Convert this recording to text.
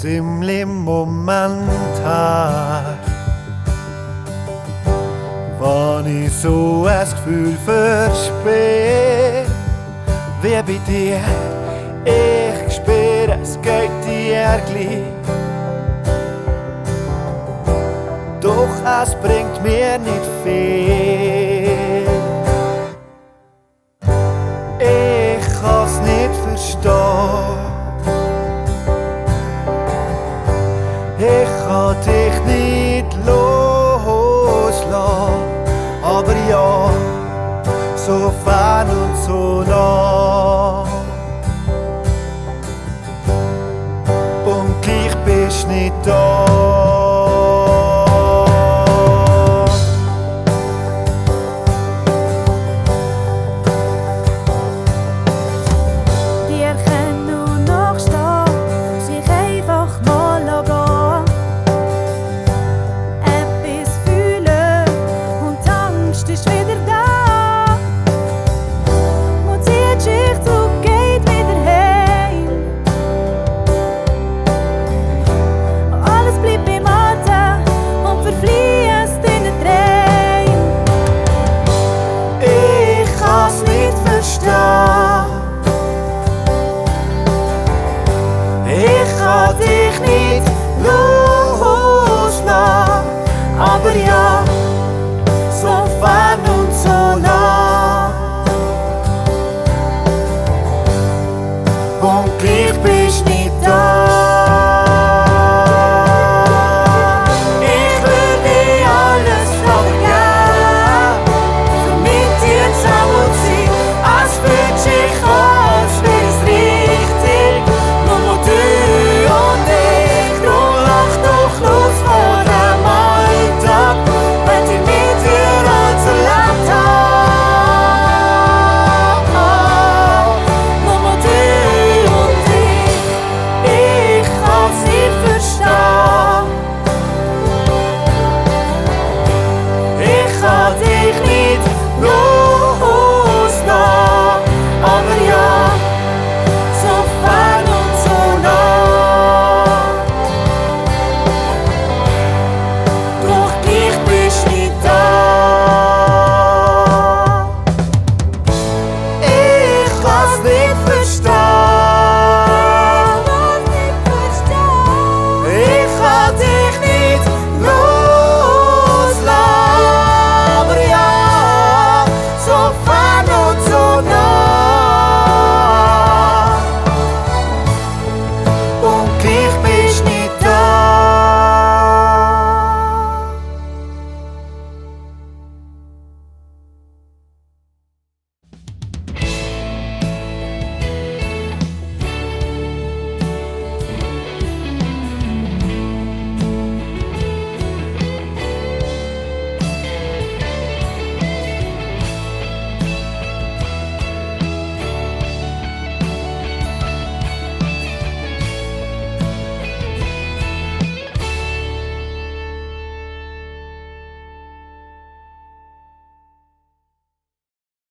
ziemlich momentan. Wenn ich so ein Gefühl verspür, wie bei dir, ich spüre, es geht dir gleich. Doch es bringt mir nicht viel. Ich kann's nicht verstehen. Ich kann dich nicht loslassen. Aber ja, so fern und so nah. Und gleich bist nicht da. Ich kann dich nicht loslassen, aber ja.